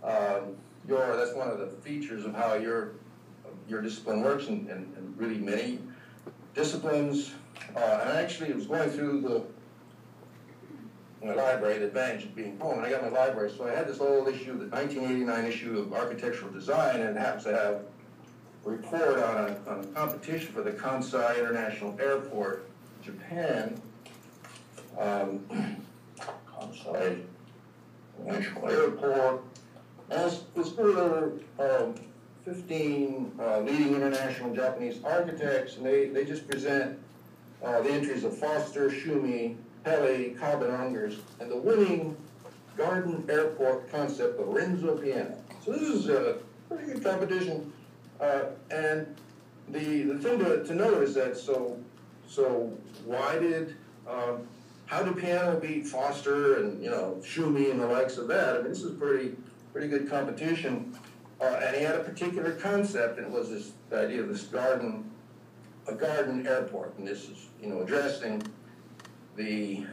that's one of the features of how your discipline works, and really many disciplines. And I actually was going through my library, the advantage of being home, and I got my library, so I had this old issue, the 1989 issue of Architectural Design, and it happens to have a report on a competition for the Kansai International Airport, Japan. Kansai International Airport. And it's for 15 leading international Japanese architects, and they just present the entries of Foster, Schumi, Pele, Cobb, and Ungers, and the winning garden airport concept of Renzo Piano. So this is a pretty good competition. And the thing to note is that, so why did, how did Piano beat Foster and, Schumi and the likes of that? I mean, this is pretty good competition. And he had a particular concept, and it was the idea of this a garden airport. And this is, addressing the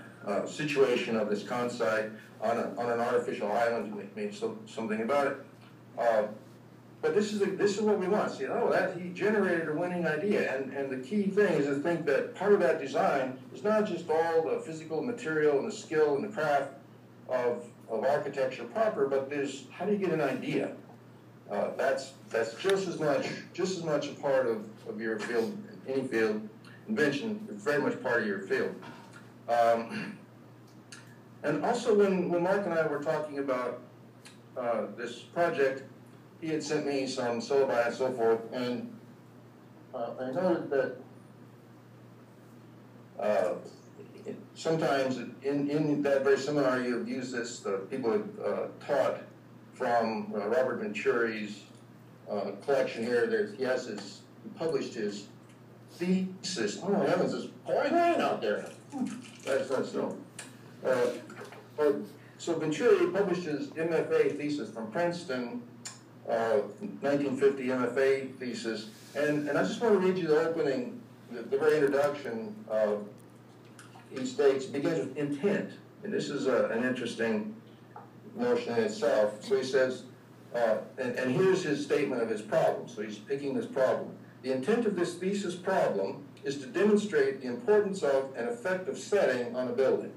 situation of this Kansai on an artificial island. We made something about it. But this is what we want. See, that he generated a winning idea, and the key thing is to think that part of that design is not just all the physical material and the skill and the craft of architecture proper, but there's how do you get an idea? That's just as much a part of your field, any field. Invention is very much part of your field. And also when Mark and I were talking about this project, he had sent me some syllabi and so forth, and I noted that sometimes in that very seminar you've used this, people had taught from Robert Venturi's collection here. He published his thesis. Oh my heavens, there's pouring rain out there. That's not snow. So Venturi published his MFA thesis from Princeton, 1950 MFA thesis, and I just want to read you the opening, the very introduction. He states, begins with intent, and this is an interesting notion in itself. So he says, and here's his statement of his problem. So he's picking this problem. The intent of this thesis problem is to demonstrate the importance of an effective setting on a building.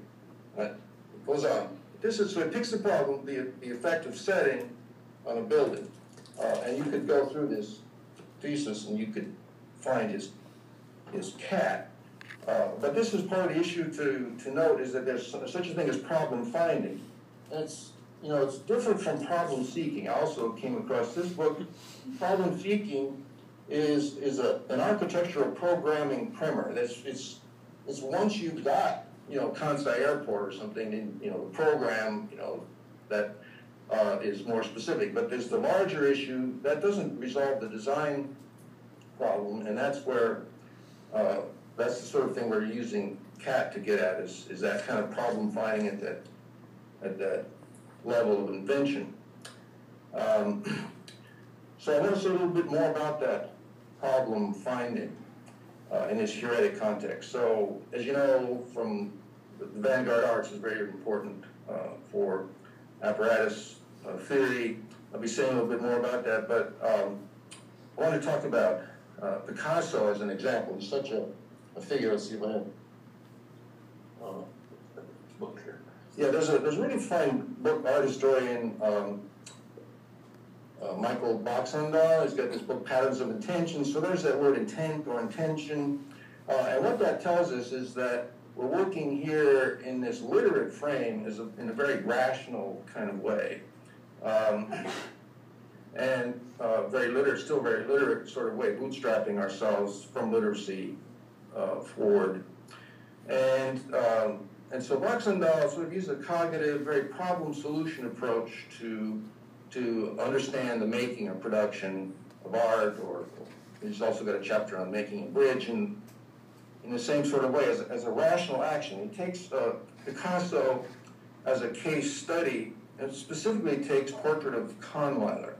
Right? It goes on. So he picks the problem, the effective setting on a building. And you could go through this thesis and you could find his CATTt. But this is part of the issue to note, is that there's such a thing as problem finding. And it's different from problem seeking. I also came across this book. Problem seeking is an architectural programming primer. It's once you've got Kansai Airport or something, and the program that is more specific. But there's the larger issue that doesn't resolve the design problem, and that's where that's the sort of thing we're using CATTt to get at, is that kind of problem finding at that level of invention. So I want to say a little bit more about that problem finding in this heuretic context. So as you know, from the vanguard arts is very important for apparatus theory. I'll be saying a little bit more about that, but I want to talk about Picasso as an example. He's such a figure. Let's see if I have book here. Yeah, there's a really fine book, art historian Michael Boxendahl. He's got this book, Patterns of Intention. So there's that word intent or intention. And what that tells us is that we're working here in this literate frame in a very rational kind of way. And very literate, still very literate sort of way, bootstrapping ourselves from literacy forward. And so Boxendahl sort of used a cognitive, very problem-solution approach to understand the making or production of art, or he's also got a chapter on making a bridge, and in the same sort of way as a rational action. He takes Picasso as a case study, and specifically takes Portrait of Kahnweiler,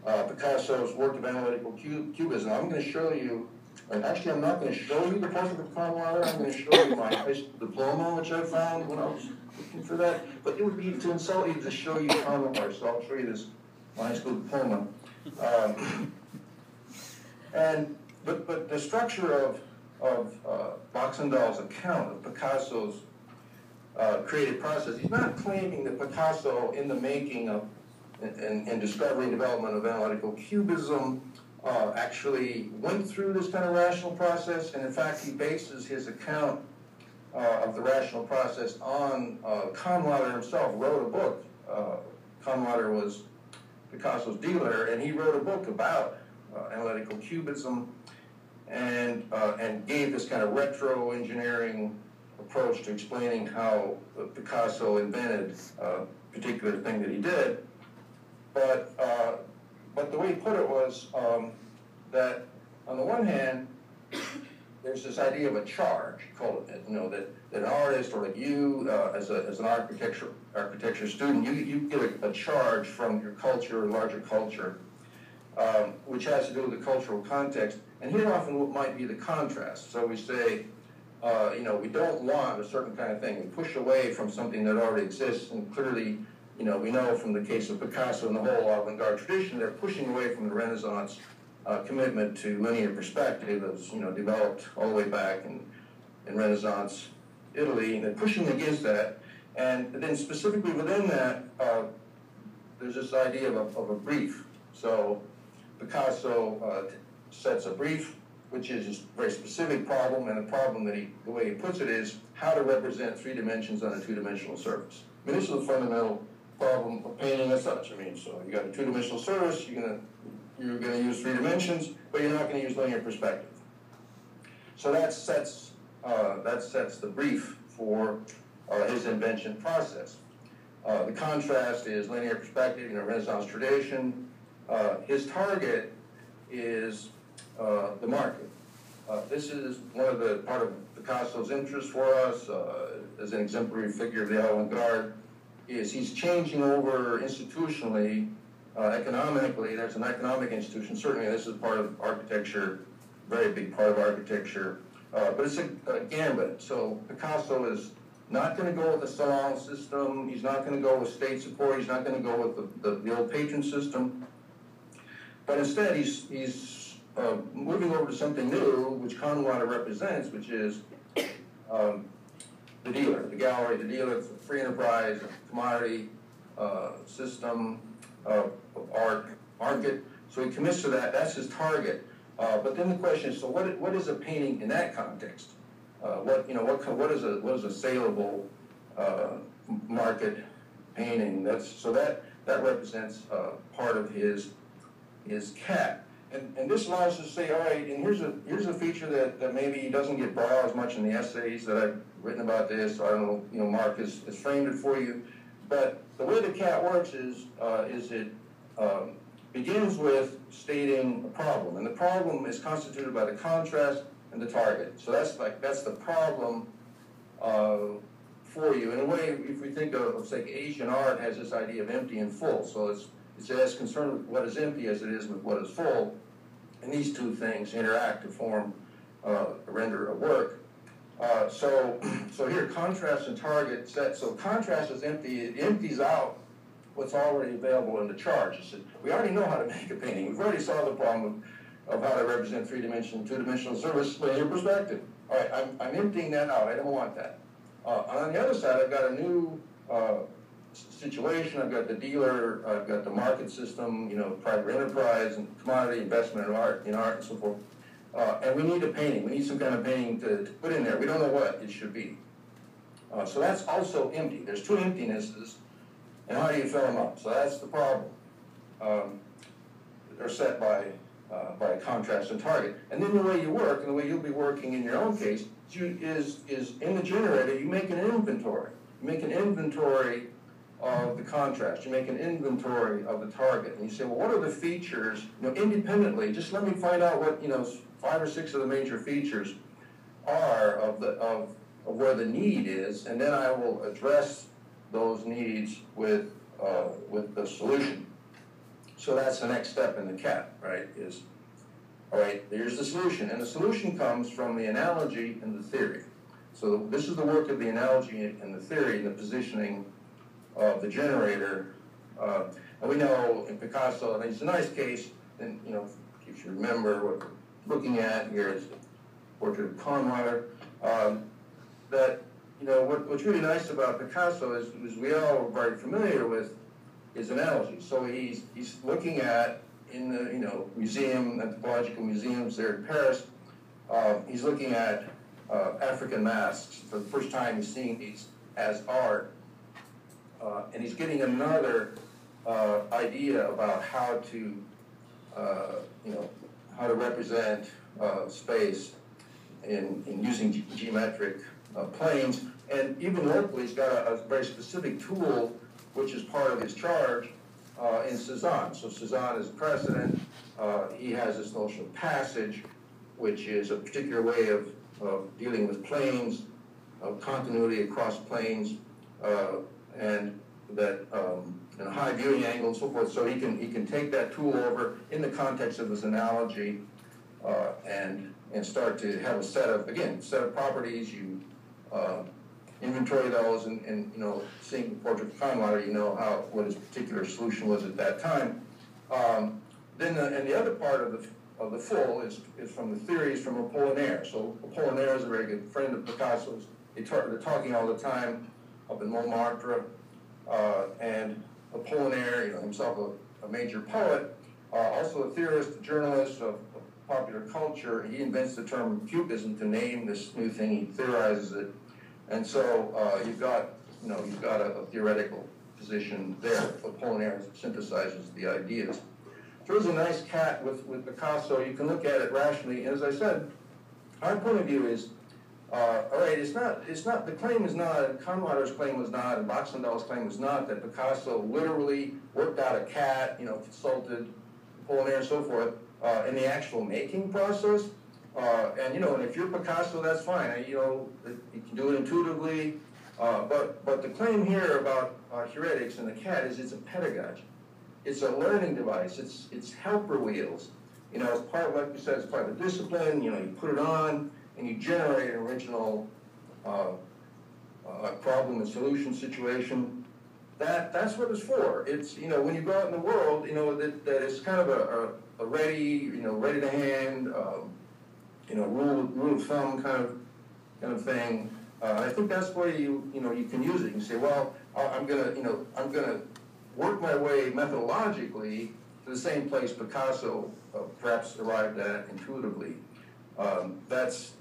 Picasso's work of analytical cubism. I'm going to show you, and actually I'm not going to show you the Portrait of Kahnweiler, I'm going to show you my high school diploma, which I found when I was looking for that, but it would be to insult you to show you Kahnweiler, so I'll show you this my high school diploma. But the structure of Boxendaal's account of Picasso's creative process, he's not claiming that Picasso, in the making of and discovery and development of analytical cubism, actually went through this kind of rational process, and in fact he bases his account of the rational process on Conlader himself wrote a book. Conlader was Picasso's dealer, and he wrote a book about analytical cubism and gave this kind of retro engineering approach to explaining how Picasso invented a particular thing that he did. But the way he put it was that on the one hand, there's this idea of a charge, called it, that an artist or like you as an architecture student, you get a charge from your culture or larger culture, which has to do with the cultural context. And here often what might be the contrast. So we say, we don't want a certain kind of thing. We push away from something that already exists, and clearly, we know from the case of Picasso and the whole avant-garde tradition, they're pushing away from the Renaissance commitment to linear perspective as, developed all the way back in Renaissance Italy, and they're pushing against that. And then specifically within that, there's this idea of a brief. So Picasso sets a brief, which is a very specific problem, and the problem that the way he puts it is how to represent 3 dimensions on a 2-dimensional surface. I mean, this is a fundamental problem of painting as such. I mean, so you got a 2-dimensional surface, you're gonna use 3 dimensions, but you're not gonna use linear perspective. So that sets the brief for his invention process. The contrast is linear perspective, Renaissance tradition. His target is the market. This is one of the part of Picasso's interest for us as an exemplary figure of the avant-garde. Is he's changing over institutionally, economically. There's an economic institution. Certainly, this is part of architecture, very big part of architecture. But it's a gambit. So Picasso is not going to go with the salon system. He's not going to go with state support. He's not going to go with the old patron system. But instead, he's moving over to something new, which Conlader represents, which is the dealer, the gallery, the dealer, free enterprise, commodity system of art, market. So he commits to that. That's his target. But then the question is, so what is a painting in that context? What is a saleable market painting? That represents part of his CATTt. And this allows us to say, all right, and here's a feature that maybe doesn't get brought out as much in the essays that I've written about this. I don't know, Mark has framed it for you. But the way the CATTt works is it begins with stating a problem, and the problem is constituted by the contrast and the target. So that's the problem for you. In a way, if we think of say Asian art has this idea of empty and full, so it's as concerned with what is empty as it is with what is full, and these two things interact to form render a work. So here, contrast and target set. So contrast is empty. It empties out what's already available in the charge. We already know how to make a painting. We've already solved the problem of how to represent 3-dimensional, 2-dimensional surface linear perspective. All right, I'm emptying that out. I don't want that. On the other side, I've got a new situation. I've got the dealer. I've got the market system. Private enterprise and commodity investment in art and so forth. And we need a painting. We need some kind of painting to put in there. We don't know what it should be. So that's also empty. There's two emptinesses. And how do you fill them up? So that's the problem. They're set by contrast and target. And then the way you work, and the way you'll be working in your own case, is in the generator, you make an inventory. You make an inventory of the contrast. You make an inventory of the target. And you say, well, what are the features, independently, just let me find out what, 5 or 6 of the major features are of where the need is, and then I will address those needs with the solution. So that's the next step in the CATTt, right? All right, here's the solution. And the solution comes from the analogy and the theory. So this is the work of the analogy and the theory and the positioning of the generator. And we know in Picasso, and it's a nice case, and if you remember what we're looking at here is the portrait of Conrad, that what's really nice about Picasso is we all are very familiar with his analogy. So he's looking at in the museum, anthropological museums there in Paris. He's looking at African masks for the first time. He's seeing these as art, and he's getting another idea about how to represent space in using geometric planes. And even locally, he's got a very specific tool, which is part of his charge in Cezanne. So Cezanne is precedent. He has this notion of passage, which is a particular way of dealing with planes, of continuity across planes, and that high viewing angle and so forth. So he can take that tool over in the context of his analogy and start to have a set of properties. You inventory those, and seeing the portrait of Conrad, what his particular solution was at that time. Then the other part of the full is from the theories from Apollinaire. So Apollinaire is a very good friend of Picasso's. They're talking all the time up in Montmartre, and Apollinaire, himself a major poet, also a theorist, a journalist of popular culture. He invents the term cubism to name this new thing. He theorizes it, and so you've got a theoretical position there. Apollinaire synthesizes the ideas. So there's a nice cat with Picasso. You can look at it rationally, and as I said, our point of view is, all right, it's not, the claim is not, Conrad's claim was not, and Baxendaal's claim was not that Picasso literally worked out a cat, consulted Apollinaire and so forth, in the actual making process. And if you're Picasso, that's fine. You can do it intuitively. But the claim here about heuretics and the cat is it's a pedagogy. It's a learning device. It's helper wheels. It's part of, like we said, it's part of the discipline. You put it on and you generate an original problem and solution situation. That's what it's for. It's when you go out in the world, that it's kind of a ready, ready to hand, rule of thumb kind of thing. I think that's where you can use it. You can say, well, I'm gonna work my way methodologically to the same place Picasso perhaps arrived at intuitively. That's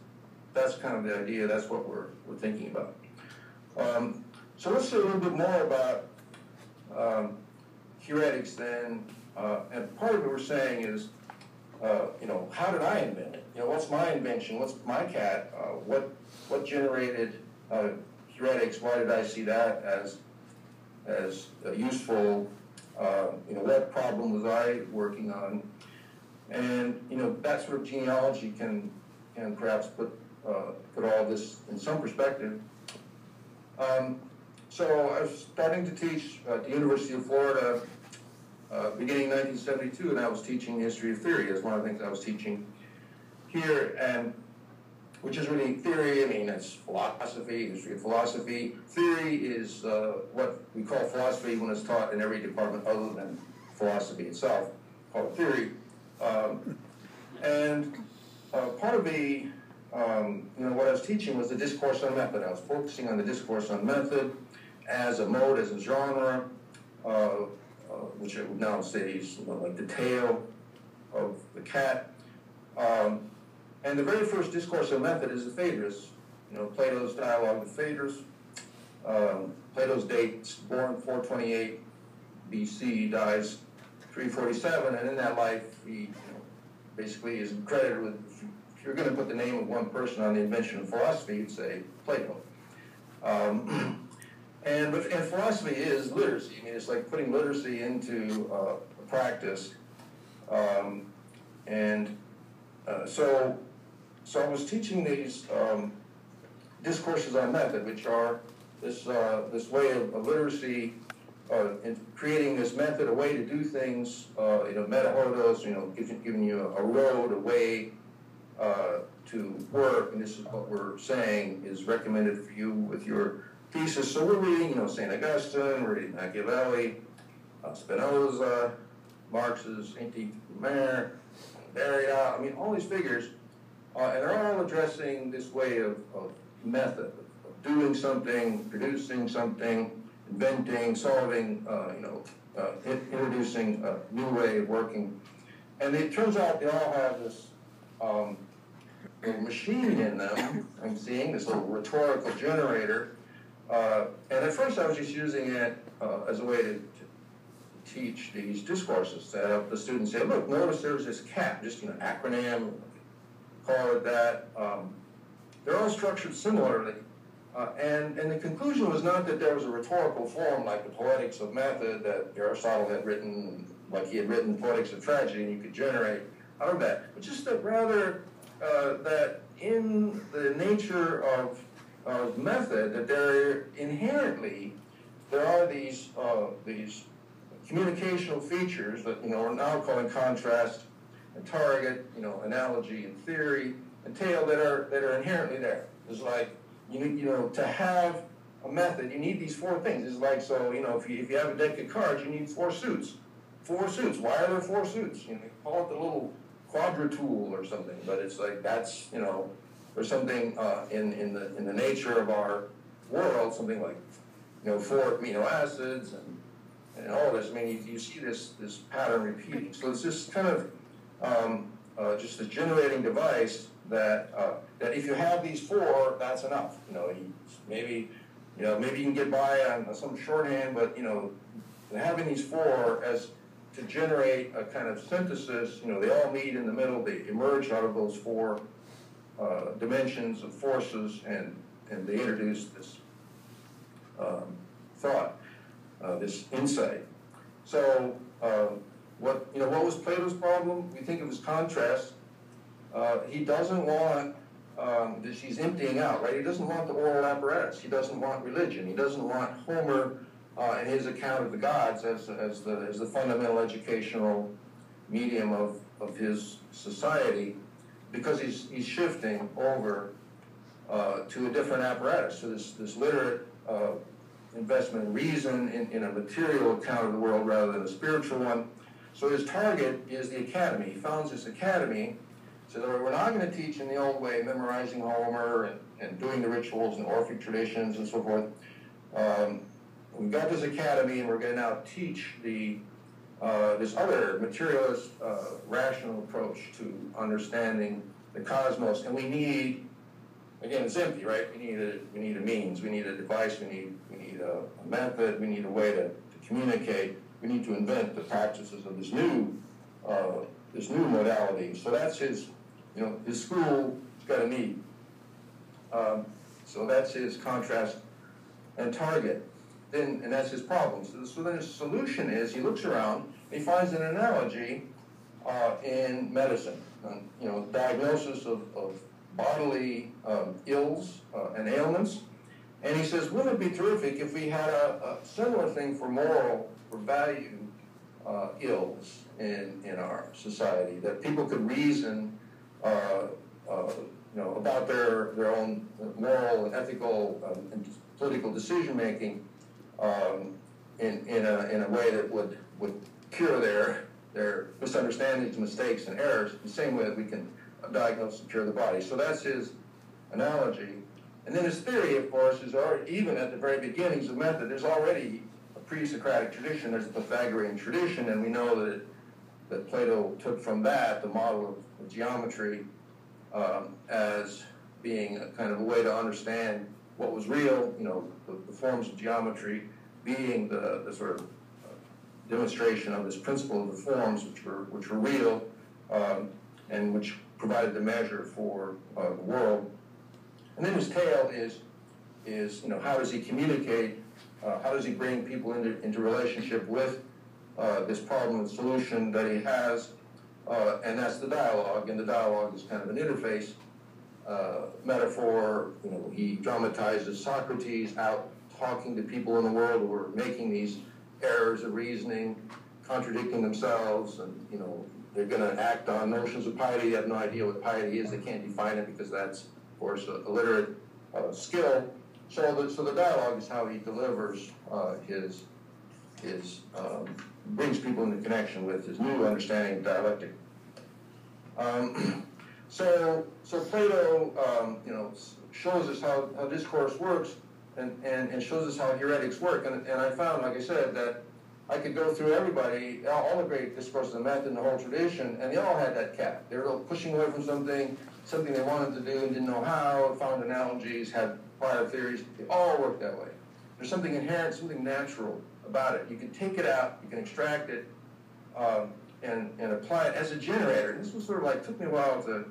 kind of the idea. That's what we're thinking about. So let's say a little bit more about heuretics then. And part of what we're saying is, how did I invent it? What's my invention? What's my cat? What generated heuretics? Why did I see that as useful? What problem was I working on? And that sort of genealogy can perhaps put all this in some perspective. So I was starting to teach at the University of Florida beginning 1972, and I was teaching history of theory. That's one of the things I was teaching here, and which is really theory. It's philosophy, history of philosophy. Theory is what we call philosophy when it's taught in every department other than philosophy itself, called theory. And part of the, what I was teaching was the discourse on method. I was focusing on the discourse on method as a mode, as a genre, which I would now say is like the tail of the cat. And the very first discourse on method is the Phaedrus. Plato's dialogue of Phaedrus. Plato's dates, born 428 BC, dies 347, and in that life he basically is credited with, if you're going to put the name of one person on the invention of philosophy, you'd say Plato. And philosophy is literacy. It's like putting literacy into a practice. So I was teaching these discourses on method, which are this way of literacy, in creating this method, a way to do things, metahodos, giving you a road, a way to work, and this is what we're saying is recommended for you with your thesis. So we're reading, St. Augustine, we're reading Machiavelli, Spinoza, Marx's Inti-Mer, Derrida, I mean, all these figures, and they're all addressing this way of method, of doing something, producing something, inventing, solving, introducing a new way of working. And it turns out they all have this little machine in them, I'm seeing, this little rhetorical generator. And at first I was just using it as a way to teach these discourses, to have the students say, look, notice there's this CATTt, just acronym, call it that. They're all structured similarly. And the conclusion was not that there was a rhetorical form like the Poetics of Method that Aristotle had written, like he had written Poetics of Tragedy, and you could generate out of that, but just that rather that in the nature of method, that there inherently there are these communicational features that we're now calling contrast and target, analogy and theory and tail that are inherently there. It's like to have a method, you need these four things. It's like, so if you have a deck of cards, you need four suits. Four suits. Why are there four suits? Call it the little quadratool or something. But it's like that's there's something in the nature of our world, something like four amino acids and all this. I mean, you see this pattern repeating. So it's just kind of just a generating device that if you have these four, that's enough. Maybe you can get by on some shorthand, but having these four as to generate a kind of synthesis, they all meet in the middle. They emerge out of those four dimensions of forces, and they introduce this thought, this insight. So what was Plato's problem? We think of his contrast. He doesn't want this. He's emptying out, right? He doesn't want the oral apparatus. He doesn't want religion. He doesn't want Homer and his account of the gods as the fundamental educational medium of his society, because he's shifting over to a different apparatus, to this literate investment in reason in a material account of the world rather than a spiritual one. So his target is the academy. He founds this academy. So that we're not going to teach in the old way, memorizing Homer and doing the rituals and Orphic traditions and so forth. We've got this academy, and we're going to now teach this other materialist, rational approach to understanding the cosmos. And we need, again, it's empty, right? We need a means, we need a device, we need a method, we need a way to communicate. We need to invent the practices of this new modality. So that's his school has got a need. So that's his contrast and target. And that's his problem. So then his solution is he looks around, he finds an analogy in medicine, diagnosis of bodily ills and ailments. And he says, wouldn't it be terrific if we had a similar thing for moral or value ills in our society, that people could reason about their own moral and ethical and political decision making in a way that would cure their misunderstandings, mistakes, and errors, the same way that we can diagnose and cure the body. So that's his analogy. And then his theory, of course, is already, even at the very beginnings of method, there's already a pre-Socratic tradition, there's a Pythagorean tradition, and we know that Plato took from that the model of geometry as being a kind of a way to understand what was real, the forms of geometry being the sort of demonstration of this principle of the forms which were real and which provided the measure for the world. And then his tale is how does he communicate, how does he bring people into relationship with this problem and solution that he has, and that's the dialogue, and the dialogue is kind of an interface metaphor. He dramatizes Socrates out talking to people in the world who are making these errors of reasoning, contradicting themselves, and they're going to act on notions of piety. They have no idea what piety is. They can't define it because that's, of course, a literate skill. So the dialogue is how he delivers his brings people into connection with his new understanding of dialectic. So Plato, shows us how discourse works and shows us how heuretics work. And I found, like I said, that I could go through everybody, all the great discourses of method in the whole tradition, and they all had that cap. They were pushing away from something they wanted to do and didn't know how, found analogies, had prior theories. They all work that way. There's something inherent, something natural about it. You can take it out, you can extract it, and apply it as a generator. And this was sort of like, took me a while to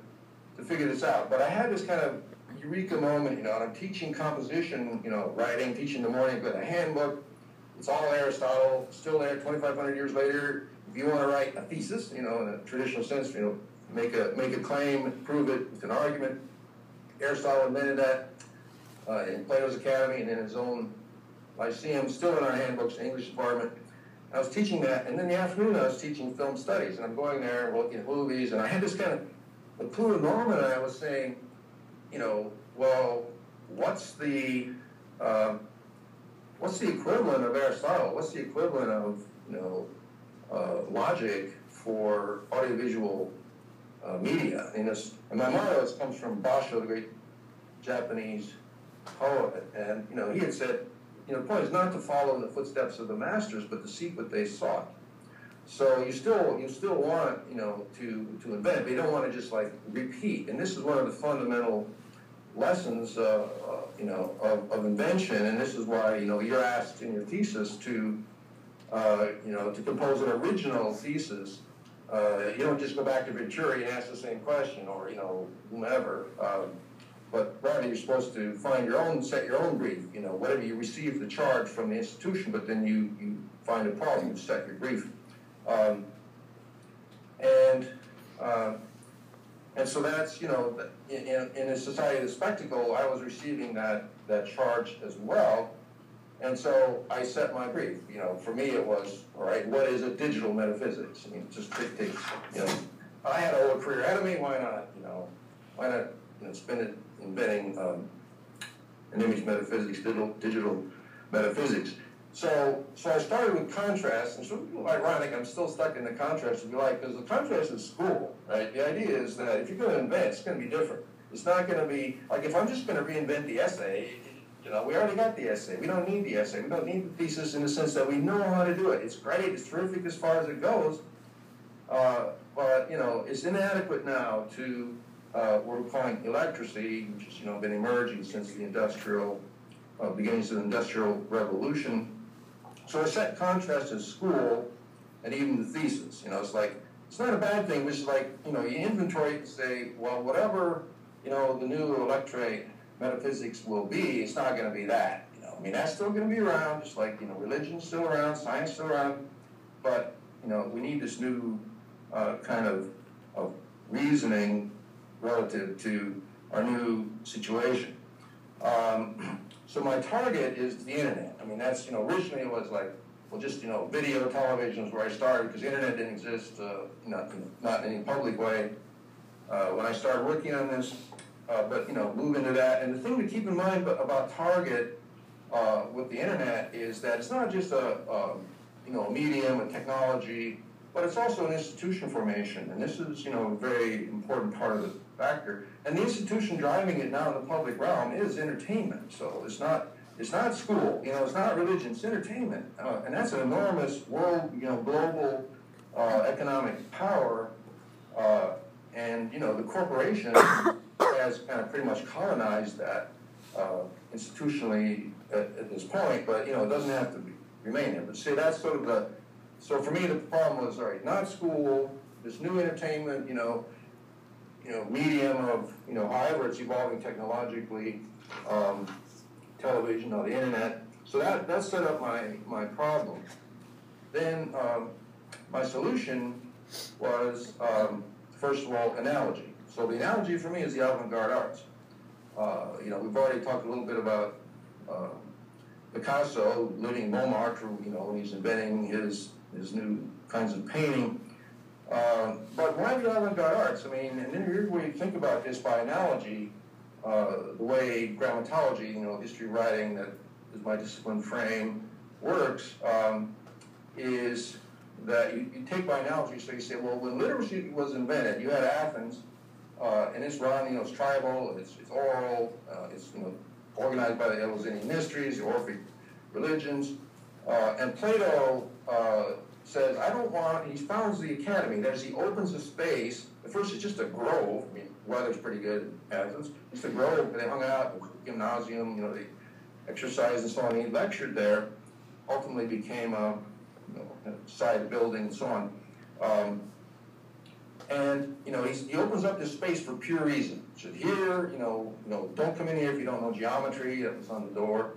figure this out. But I had this kind of eureka moment, and I'm teaching composition, writing, teaching in the morning, got a handbook. It's all Aristotle, still there 2,500 years later. If you want to write a thesis, in a traditional sense, make a claim, prove it with an argument. Aristotle invented that in Plato's Academy and in his own Lyceum, still in our handbooks, English department. I was teaching that, and then in the afternoon I was teaching film studies, and I'm going there and looking at movies, and I had this kind of, the Pluto Norman, and I was saying, well, what's the equivalent of Aristotle? What's the equivalent of, logic for audiovisual media? And my motto comes from Basho, the great Japanese poet, and he had said, the point is not to follow in the footsteps of the masters, but to seek what they sought. So you still want to invent, but you don't want to just like repeat. And this is one of the fundamental lessons of invention, and this is why you're asked in your thesis to compose an original thesis. You don't just go back to Venturi and ask the same question, or whomever. But rather you're supposed to set your own brief. Whatever you receive the charge from the institution, but then you find a problem, you set your brief. And so that's, in a society of the spectacle, I was receiving that charge as well. And so I set my brief. For me it was, all right, what is a digital metaphysics? Just dictates, I had a whole career ahead of me, why not spend it inventing an image metaphysics, digital metaphysics. So I started with contrast, and sort of ironic, I'm still stuck in the contrast, if you like, because the contrast is school, right? The idea is that if you're going to invent, it's going to be different. It's not going to be, like if I'm just going to reinvent the essay, we already got the essay. We don't need the essay. We don't need the thesis in the sense that we know how to do it. It's great, it's terrific as far as it goes, but, it's inadequate now to what we're calling electracy, which has, been emerging since the beginnings of the Industrial Revolution. So I set contrast as school and even the thesis. It's not a bad thing, which is like, you inventory and say, well, whatever, the new Electrate metaphysics will be, it's not going to be that. That's still going to be around, just like, religion's still around, science still around, but, we need this new kind of reasoning relative to our new situation. So my target is the internet. That's, originally it was like, well, just, video, television is where I started, because the internet didn't exist, not in any public way when I started working on this, but, move into that. And the thing to keep in mind about target with the internet is that it's not just a medium, a technology, but it's also an institution formation. And this is, a very important part of the factor. And the institution driving it now in the public realm is entertainment. So it's not school, it's not religion, it's entertainment. And that's an enormous world, global economic power. And, the corporation has kind of pretty much colonized that institutionally at this point, but, it doesn't have to remain there. But see, that's sort of so for me the problem was, all right, not school, this new entertainment, medium of, however it's evolving technologically, television or the internet. So that set up my problem. Then my solution was, first of all, analogy. So the analogy for me is the avant-garde arts. We've already talked a little bit about Picasso living Montmartre, when he's inventing his new kinds of painting. But why the avant-garde arts? And then here's where you think about this by analogy, the way grammatology, history writing, that is my discipline frame, works. is that you take by analogy, so you say, well, when literacy was invented, you had Athens, and it's run, it's tribal, it's oral, it's organized by the Eleusinian mysteries, the Orphic religions, and Plato says, I don't want, he founds the academy. He opens a space. At first, it's just a grove. I mean, weather's pretty good in Athens. Just a grove. They hung out, gymnasium, they exercised and so on. He lectured there. Ultimately, became a side building and so on. And he opens up this space for pure reason. He said, here, don't come in here if you don't know geometry. That was on the door.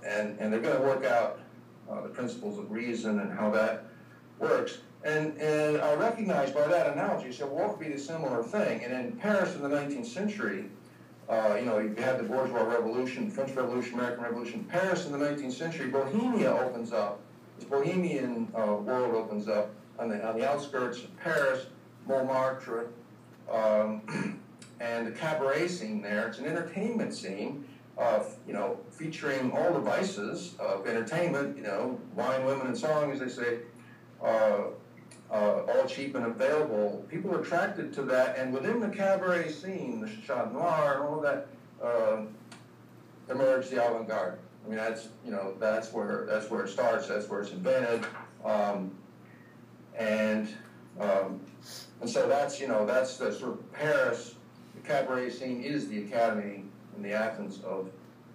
And they're going to work out the principles of reason and how that works. And I recognize by that analogy, so what would be the similar thing? And in Paris in the 19th century, you had the bourgeois revolution, French Revolution, American Revolution. Paris in the 19th century, Bohemia opens up. This Bohemian world opens up on the outskirts of Paris, Montmartre, and the cabaret scene there. It's an entertainment scene. Featuring all the vices of entertainment, wine, women, and song, as they say, all cheap and available. People are attracted to that, and within the cabaret scene, the Chat Noir and all of that, emerged the avant-garde. I mean, that's where it starts. That's where it's invented, and so that's the sort of Paris. The cabaret scene is the academy in the Athens of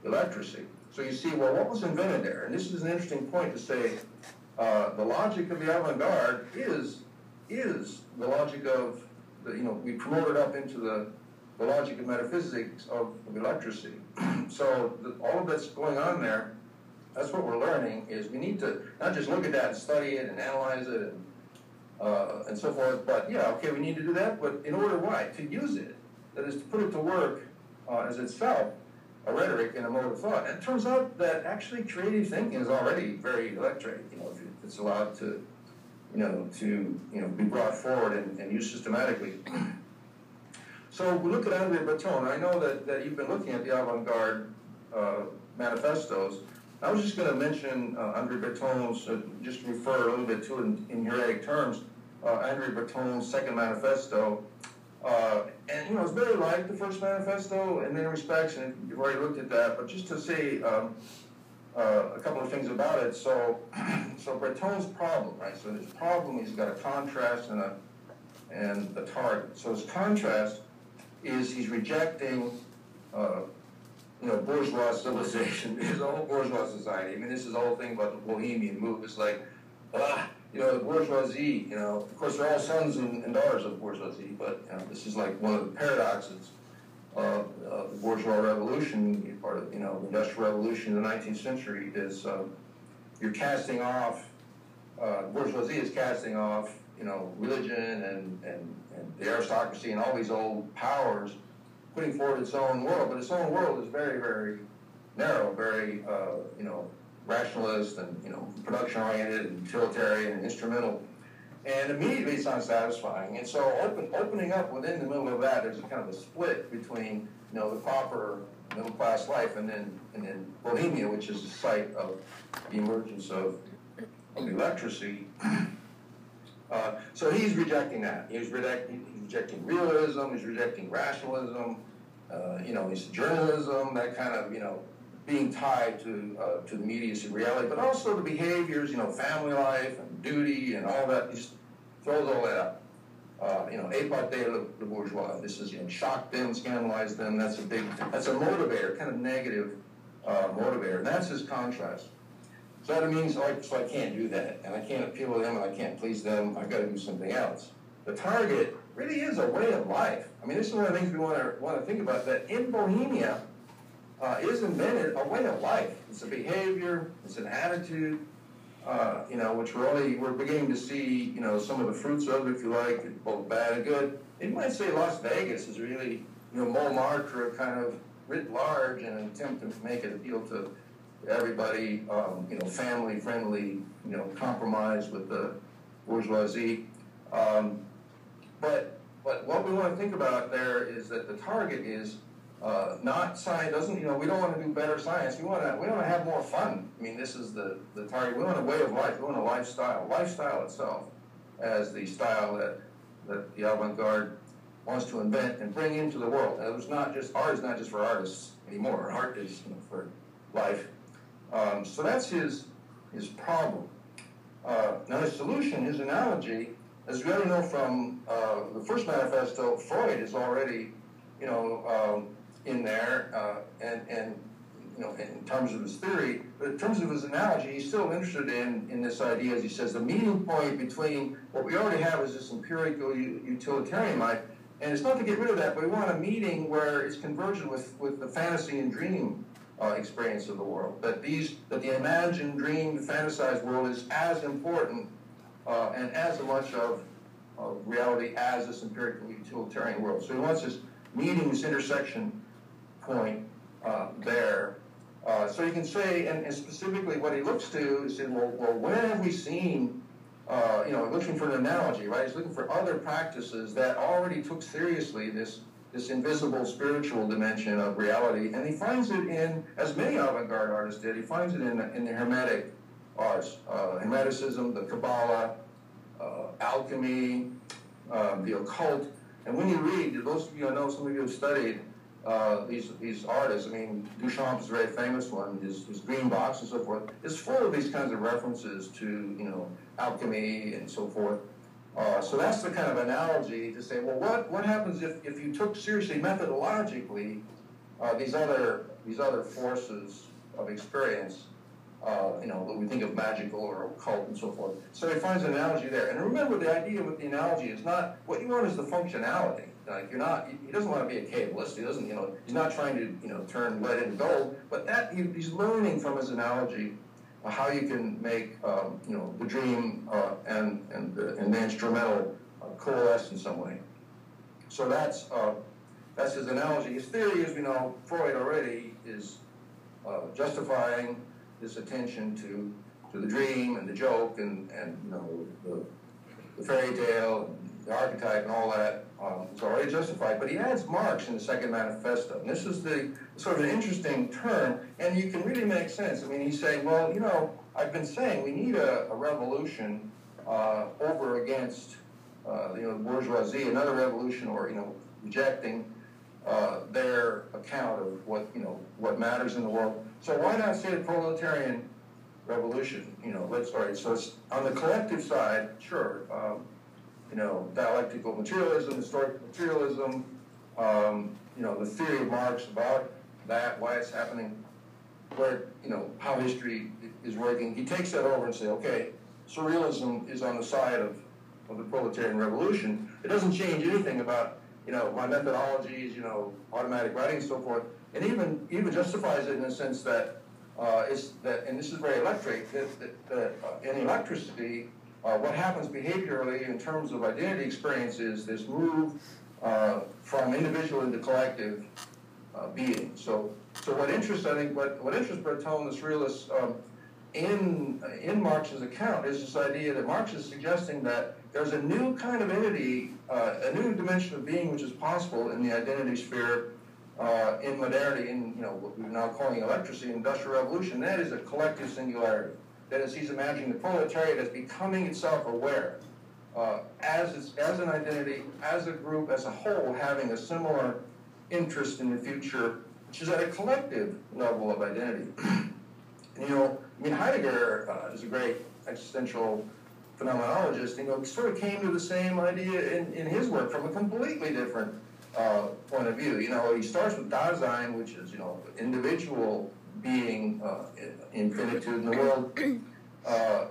electracy. So you see, well, what was invented there? And this is an interesting point to say, the logic of the avant-garde is the logic of, we promote it up into the logic of metaphysics of electracy. So all of that's going on there, that's what we're learning, is we need to not just look at that and study it and analyze it and so forth, but yeah, okay, we need to do that, but in order why? To use it. That is, to put it to work as itself, a rhetoric and a mode of thought. And it turns out that actually creative thinking is already very electrate, if it's allowed to, be brought forward and used systematically. So we look at André Breton. I know that you've been looking at the avant-garde manifestos. I was just going to mention André Breton's, just refer a little bit to it in heuretic terms, André Breton's second manifesto. And it's very like the first manifesto in many respects, and you've already looked at that, but just to say a couple of things about it. So Breton's problem, right? So his problem, he's got a contrast and a target. So his contrast is he's rejecting bourgeois civilization. His whole bourgeois society. I mean, this is the whole thing about the Bohemian move. It's like, the bourgeoisie, of course they're all sons and daughters of bourgeoisie, but this is like one of the paradoxes of the bourgeois revolution, part of, the industrial revolution in the 19th century is you're casting off, bourgeoisie is casting off, religion and the aristocracy and all these old powers, putting forward its own world, but its own world is very, very narrow, very, rationalist and, production-oriented and utilitarian and instrumental. And immediately it's unsatisfying. And so opening up within the middle of that, there's a kind of a split between, the proper middle-class life and then Bohemia, which is the site of the emergence of electracy. So he's rejecting that. He's rejecting realism, he's rejecting rationalism, he's journalism, that kind of, being tied to the immediacy of reality, but also the behaviors, family life and duty and all that. He just throws all that out. Épater le bourgeois. This is, shock them, scandalize them. That's a motivator, kind of negative motivator, and that's his contrast. So that means, so I can't do that, and I can't appeal to them, and I can't please them. I've got to do something else. The target really is a way of life. I mean, this is one of the things we want to think about. That in Bohemia is invented a way of life. It's a behavior. It's an attitude. Which we're beginning to see. Some of the fruits of, if you like, both bad and good. You might say Las Vegas is really, Montmartre kind of writ large in an attempt to make it appeal to everybody, family friendly, compromise with the bourgeoisie. But what we want to think about there is that the target is not science. Doesn't, you know, we don't want to do better science. We want to have more fun. I mean, this is the target. We want a way of life. We want a lifestyle. Lifestyle itself as the style that the avant-garde wants to invent and bring into the world. And it's not just art. Is not just for artists anymore. Art is, you know, for life. So that's his problem. Now his solution, his analogy, as we already know from the first manifesto, Freud is already, you know, in there, and you know, in terms of his theory, but in terms of his analogy, he's still interested in this idea, as he says, the meeting point between what we already have is this empirical utilitarian life, and it's not to get rid of that, but we want a meeting where it's convergent with the fantasy and dream experience of the world. That the imagined, dreamed, fantasized world is as important and as much of reality as this empirical utilitarian world. So he wants this meeting, this intersection point there. So you can say, and specifically what he looks to is, well, where have we seen, you know, looking for an analogy, right? He's looking for other practices that already took seriously this invisible spiritual dimension of reality, and he finds it in, as many avant-garde artists did, he finds it in the Hermetic arts, Hermeticism, the Kabbalah, alchemy, the occult. And when you read, those of you I know, some of you have studied these artists. I mean, Duchamp is a very famous one. His Green Box and so forth is full of these kinds of references to, you know, alchemy and so forth. So that's the kind of analogy to say, well, what happens if you took seriously methodologically these other forces of experience, you know, that we think of magical or occult and so forth. So he finds an analogy there. And remember, the idea with the analogy is not, what you want is the functionality. Like, he doesn't want to be a cabalist. He doesn't, you know, he's not trying to, you know, turn lead into gold, but that, he's learning from his analogy how you can make, you know, the dream and the instrumental coalesce in some way. So that's his analogy. His theory, as we know, Freud already is justifying this attention to the dream and the joke and you know, the fairy tale, and the archetype, and all that. It's already justified, but he adds Marx in the second manifesto. And this is the sort of an interesting term, and you can really make sense. I mean, he's saying, well, you know, I've been saying we need a revolution over against, you know, bourgeoisie, another revolution, or, you know, rejecting their account of what, you know, what matters in the world. So why not say the proletarian revolution? You know, all right, so it's on the collective side, sure. You know, dialectical materialism, historical materialism, you know, the theory of Marx about that, why it's happening, where, you know, how history is working. He takes that over and says, okay, surrealism is on the side of the proletarian revolution. It doesn't change anything about, you know, my methodologies, you know, automatic writing and so forth, and even justifies it in the sense that and this is very electrate, that in electricity, what happens behaviorally in terms of identity experience is this move from individual into collective being. So what interests, I think, what interests Breton, the surrealists, in Marx's account is this idea that Marx is suggesting that there's a new kind of entity, a new dimension of being which is possible in the identity sphere in modernity, in, you know, what we're now calling electricity, industrial revolution. That is a collective singularity. That is, he's imagining the proletariat as becoming itself aware, as an identity, as a group, as a whole, having a similar interest in the future, which is at a collective level of identity. And, you know, I mean, Heidegger is a great existential phenomenologist, you know, sort of came to the same idea in his work from a completely different point of view. You know, he starts with Dasein, which is, you know, individual being, infinitude in the world,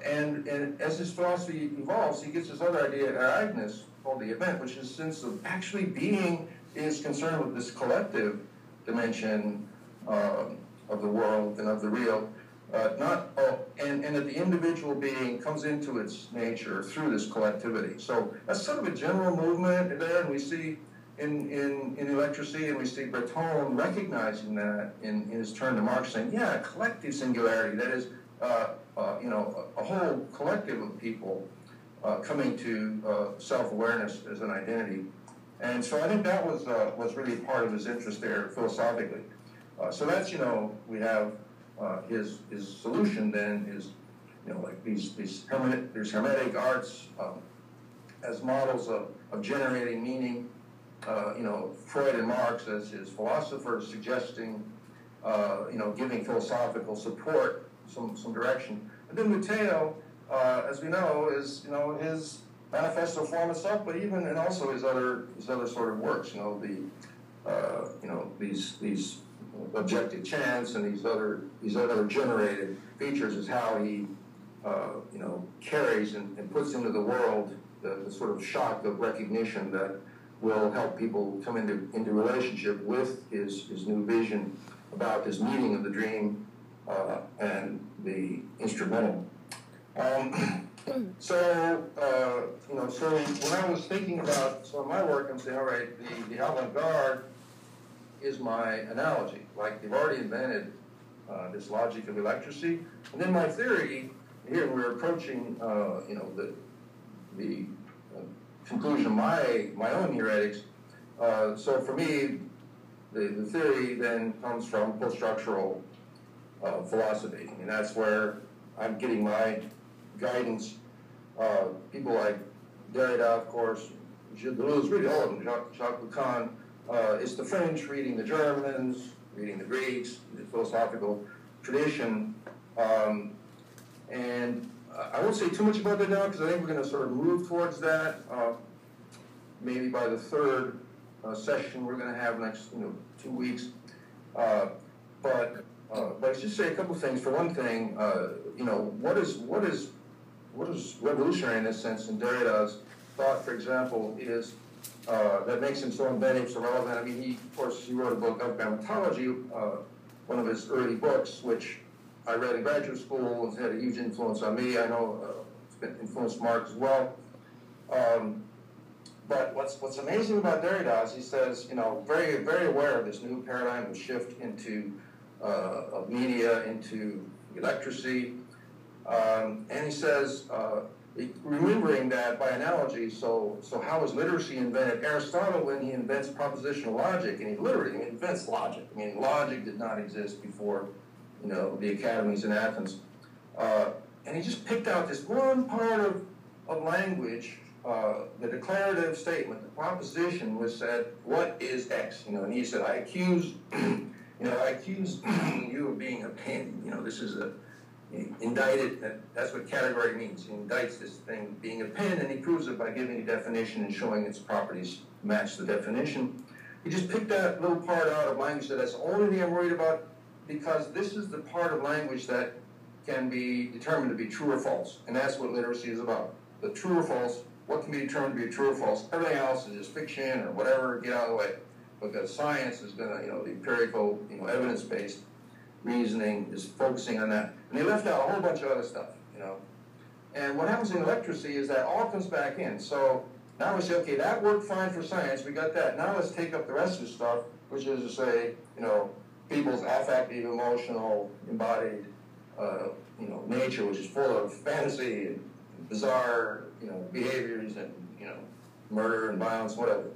and as his philosophy evolves, he gets this other idea, Ereignis, called the event, which is a sense of actually being is concerned with this collective dimension of the world and of the real, and that the individual being comes into its nature through this collectivity. So that's sort of a general movement there, and we see in Electricity, and we see Breton recognizing that in his turn to Marx, saying, yeah, collective singularity, that is, you know, a whole collective of people coming to self-awareness as an identity. And so I think that was really part of his interest there philosophically. So that's, we have his solution then is, like these hermetic arts as models of generating meaning. Freud and Marx as his philosophers suggesting, giving philosophical support, some direction. And then Matteo, as we know, is his manifesto form itself, but even and also his other sort of works. These objective chance and these other generated features is how he carries and puts into the world the sort of shock of recognition that will help people come into relationship with his new vision about this meaning of the dream and the instrumental. So when I was thinking about some of my work, I'm saying, all right, the avant-garde is my analogy. Like they've already invented this logic of electracy, and then my theory here we're approaching, the conclusion of my own heuretics. So for me, the theory then comes from post-structural philosophy, and that's where I'm getting my guidance. People like Derrida, of course, Gilles Deleuze, really all of them, Jacques Lacan. It's the French reading the Germans, reading the Greeks, the philosophical tradition. And I won't say too much about that now because I think we're going to sort of move towards that. Maybe by the third session we're going to have next 2 weeks. But let's just say a couple things. For one thing, what is revolutionary in this sense in Derrida's thought, for example, is that makes him so inventive, so relevant. I mean, of course, he wrote a book, Argumentation, one of his early books, which I read in graduate school. It's had a huge influence on me. I know it's influenced Marx as well. But what's amazing about Derrida is he says, very, very aware of this new paradigm of shift into of media into electracy, and he says, remembering that by analogy, so how was literacy invented? Aristotle, when he invents propositional logic, and he literally invents logic. I mean, logic did not exist before, the academies in Athens, and he just picked out this one part of language. The declarative statement, the proposition was said, what is X? And he said, I accuse you of being a pain. This is indicted, that's what category means. He indicts this thing being a pen, and he proves it by giving a definition and showing its properties match the definition. He just picked that little part out of language that that's the only thing I'm worried about, because this is the part of language that can be determined to be true or false, and that's what literacy is about. The true or false, what can be determined to be true or false. Everything else is just fiction or whatever, get out of the way. Because science is going to, the empirical, evidence-based reasoning is focusing on that. And they left out a whole bunch of other stuff, And what happens in electracy is that all comes back in. So now we say, okay, that worked fine for science, we got that. Now let's take up the rest of the stuff, which is to say, people's affective, emotional, embodied, nature, which is full of fantasy and bizarre, behaviors and, murder and violence, whatever.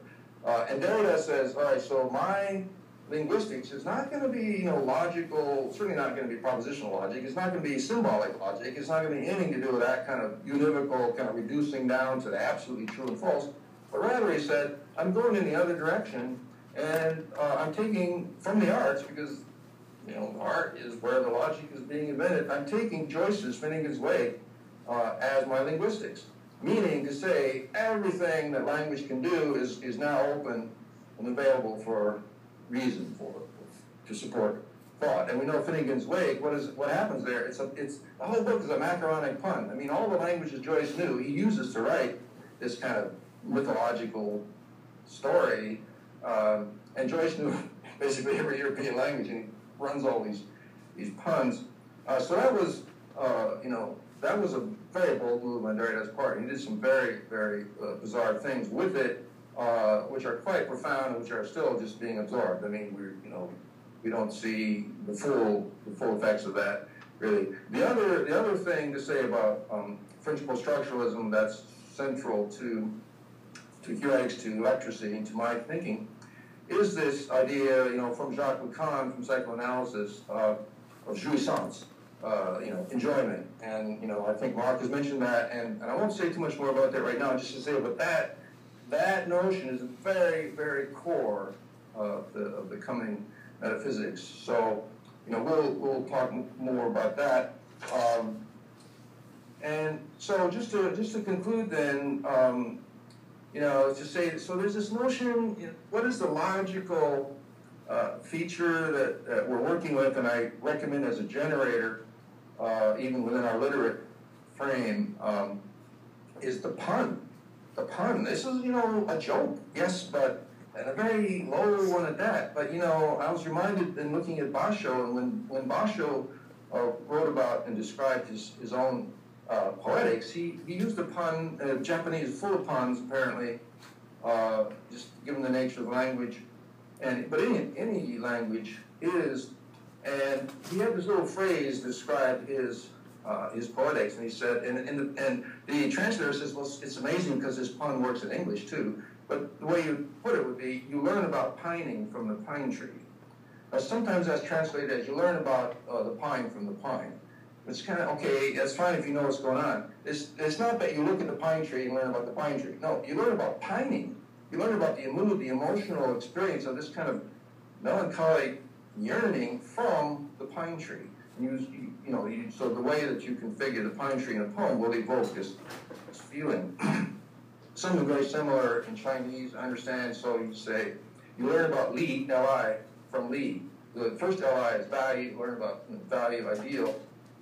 And Derrida says, all right, so my linguistics is not going to be, logical, certainly not going to be propositional logic. It's not going to be symbolic logic. It's not going to be anything to do with that kind of univocal, kind of reducing down to the absolutely true and false. But rather, he said, I'm going in the other direction, and I'm taking from the arts, because, art is where the logic is being invented. I'm taking Joyce's Finnegan's Wake as my linguistics. Meaning to say everything that language can do is now open and available for reason, to support thought. And we know Finnegan's Wake, what happens there, it's the whole book is a macaronic pun. I mean, all the languages Joyce knew, he uses to write this kind of mythological story. And Joyce knew basically every European language, and he runs all these puns. So that was, that was a very bold move on Derrida's part. He did some very, very bizarre things with it, which are quite profound and which are still just being absorbed. I mean, we don't see the full effects of that, really. The other thing to say about French post-structuralism that's central to heuretics to electracy, to my thinking, is this idea, from Jacques Lacan, from psychoanalysis, of jouissance, enjoyment. And, I think Mark has mentioned that, and I won't say too much more about that right now, just to say, but that notion is a very, very core of the coming metaphysics. So, we'll talk more about that. And so just to conclude then, to say, so there's this notion, what is the logical feature that we're working with, and I recommend as a generator, even within our literate frame, is the pun. The pun. This is, a joke, yes, but and a very low one at that. But, I was reminded in looking at Basho, and when Basho wrote about and described his own poetics, he used a pun. Japanese is full of puns, apparently, just given the nature of language. But any language is, and he had this little phrase to describe his poetics, and he said, and the translator says, well, it's amazing because this pun works in English too. But the way you put it would be, you learn about pining from the pine tree. Now, sometimes that's translated as you learn about the pine from the pine. It's kind of, okay, that's fine if you know what's going on. It's not that you look at the pine tree and learn about the pine tree. No, you learn about pining. You learn about the mood, the emotional experience of this kind of melancholic yearning from the pine tree. So the way that you configure the pine tree in a poem will evoke this feeling. Something very similar in Chinese, I understand. So you say, you learn about li, li, from li. The first li is value, you learn about value, ideal,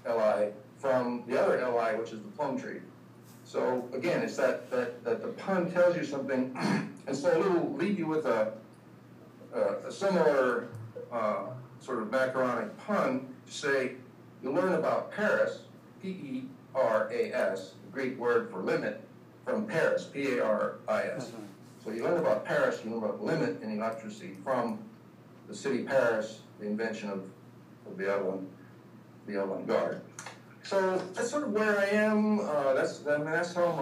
li, from the other li, which is the plum tree. So again, it's that the pun tells you something, and so it'll leave you with a similar sort of macaronic pun to say, you learn about Paris, P-E-R-A-S, the Greek word for limit, from Paris, P-A-R-I-S. So you learn about Paris, you learn about limit in electricity from the city Paris, the invention of the avant-garde. So that's sort of where I am. That's how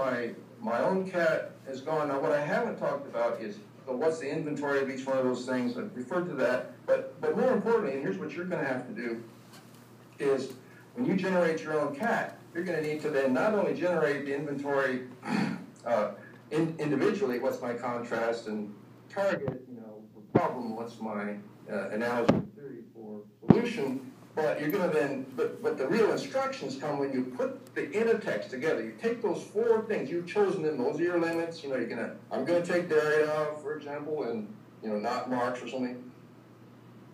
my own cat has gone. Now, what I haven't talked about is what's the inventory of each one of those things. I've referred to that, but more importantly, and here's what you're going to have to do, is when you generate your own cat, you're going to need to then not only generate the inventory individually, what's my contrast and target, the problem, what's my analogy theory for solution, but you're going to then, but the real instructions come when you put the intertext together. You take those four things, you've chosen them, those are your limits, I'm going to take Derrida, for example, and, not Marx or something.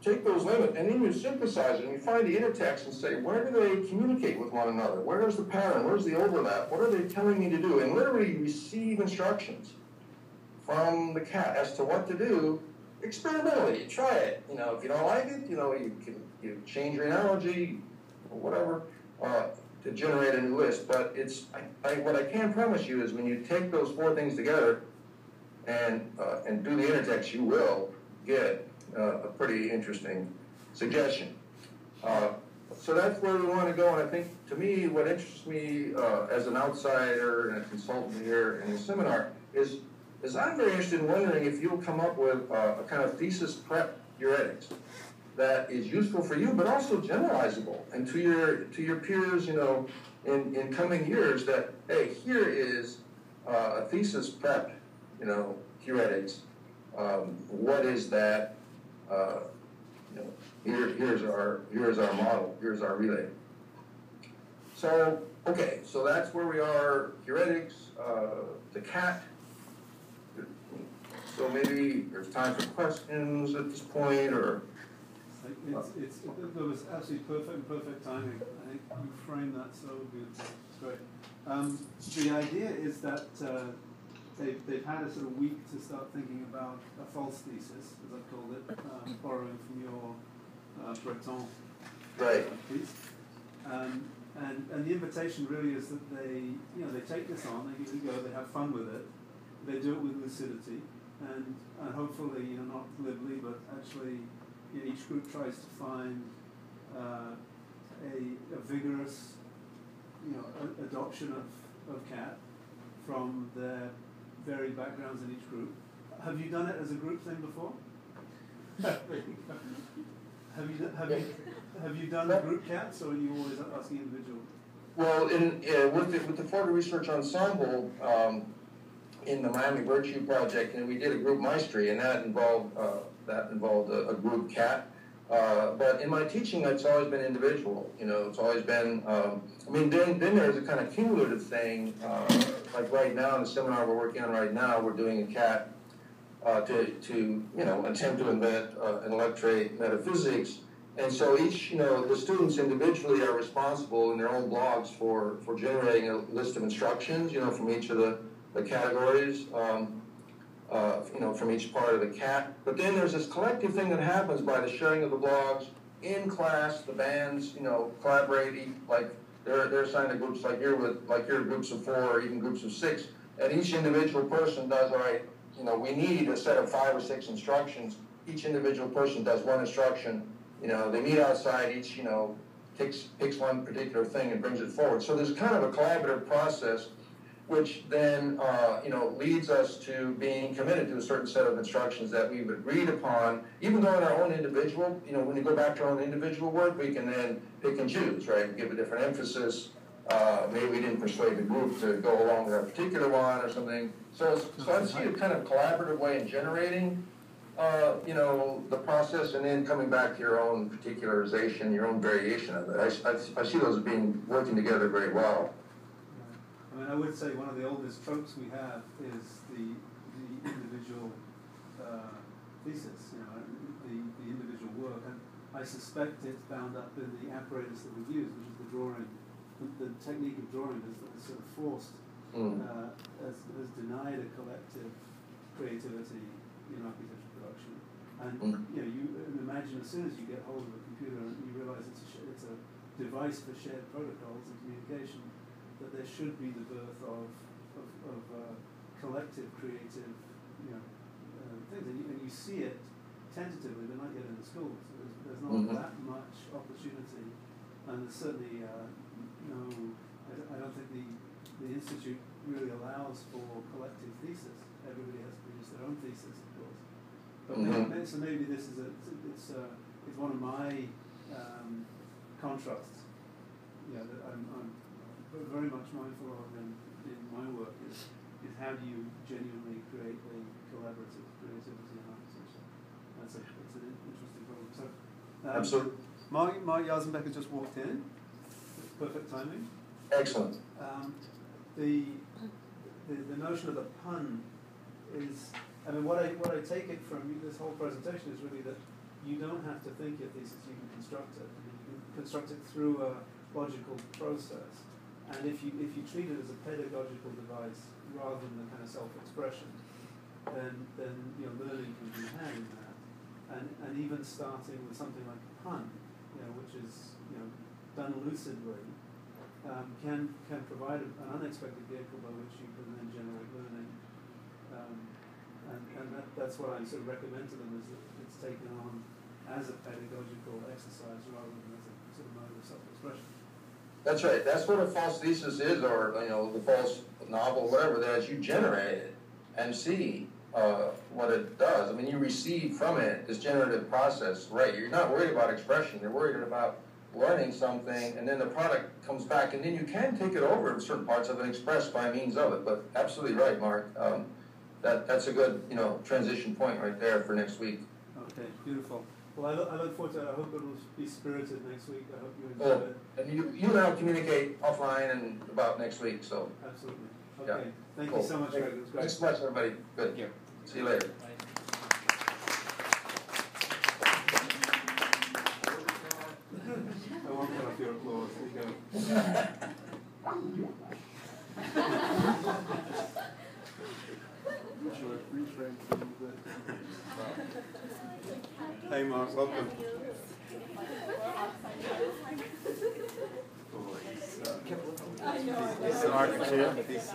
Take those limits, and then you synthesize it, and you find the intertext and say, where do they communicate with one another? Where's the pattern? Where's the overlap? What are they telling me to do? And literally receive instructions from the cat as to what to do experimentally. You try it. If you don't like it, you change your analogy or whatever to generate a new list. But what I can promise you is when you take those four things together and do the intertext, you will get a pretty interesting suggestion. So that's where we want to go, and I think, to me, what interests me as an outsider and a consultant here in the seminar is I'm very interested in wondering if you'll come up with a kind of thesis prep heuretics that is useful for you, but also generalizable, and to your peers, in coming years, that, hey, here is a thesis prep, heuretics. What is that? Here's our model, here's our relay. So, okay, so that's where we are, heuretics, the CATTt. So maybe there's time for questions at this point, or... There was absolutely perfect timing. I think you framed that so good. It's great. The idea is that they've had a sort of week to start thinking about a false thesis, as I've called it, borrowing from your Breton piece. And the invitation really is that they take this on, they give it a go, they have fun with it, they do it with lucidity, and hopefully, not glibly, but actually, each group tries to find a vigorous, adoption of CATTt from their varied backgrounds in each group. Have you done it as a group thing before? Have you done group cats, or are you always asking individual? Well, with the Florida Research Ensemble, in the Miami Virtue Project, and we did a group maestry, and that involved a group cat. But in my teaching, it's always been individual. It's always been. Then there's a kind of cumulative thing. Like right now, in the seminar we're working on right now, we're doing a cat to attempt to invent an electrate metaphysics. And so each, the students individually are responsible in their own blogs for generating a list of instructions, from each of the categories, from each part of the CATTt. But then there's this collective thing that happens by the sharing of the blogs in class. The bands, collaborate. Like they're assigned to groups like you're groups of 4 or even groups of 6, and each individual person does, all right. We need a set of 5 or 6 instructions. Each individual person does one instruction. They meet outside. Each picks one particular thing and brings it forward. So there's kind of a collaborative process, which then leads us to being committed to a certain set of instructions that we've agreed upon. Even though in our own individual, when you go back to our own individual work, we can then pick and choose, right? Give a different emphasis. Maybe we didn't persuade the group to go along with a particular one or something. So I see a kind of collaborative way in generating, the process, and then coming back to your own particularization, your own variation of it. I see those as working together very well. I would say one of the oldest tropes we have is the individual thesis, the individual work, and I suspect it's bound up in the apparatus that we use, which is the drawing. The technique of drawing has sort of forced, has denied a collective creativity in architecture production. And you imagine as soon as you get hold of a computer and you realize it's a device for shared protocols and communication, that there should be the birth of collective creative things. And you see it tentatively, but not yet in the schools. There's not that much opportunity, and there's certainly I don't think the Institute really allows for collective thesis. Everybody has to produce their own thesis, of course. But so maybe this is it's one of my contrasts. That I'm very much mindful of in my work is how do you genuinely create a collaborative creativity in architecture. It's an interesting problem. So absolutely. Mark Jarzenbecker just walked in. Perfect timing. Excellent. The notion of the pun is, what I take it from this whole presentation is really that you don't have to think your thesis, you can construct it. You can construct it through a logical process. And if you treat it as a pedagogical device rather than a kind of self-expression, then learning can be had in that. And even starting with something like a pun, which is done lucidly, can provide an unexpected vehicle by which you can then generate learning. And that's what I sort of recommend to them, is that it's taken on as a pedagogical exercise rather than as a sort of mode of self-expression. That's right. That's what a false thesis is, or the false novel, whatever that is. You generate it and see what it does. You receive from it this generative process, right? You're not worried about expression. You're worried about learning something, and then the product comes back, and then you can take it over in certain parts of it, expressed by means of it. But absolutely right, Mark. That's a good transition point right there for next week. Okay, beautiful. Well, I look forward to it. I hope it will be spirited next week. I hope you enjoy it. And you and I will communicate offline and about next week. So absolutely. Okay. Thank you so much, Greg. It was great. Thanks so much, everybody. Good. Thank you. See you later. Bye. I won't cut off your applause. Here you go. Hey Mark, welcome. SMArchs here. Yes.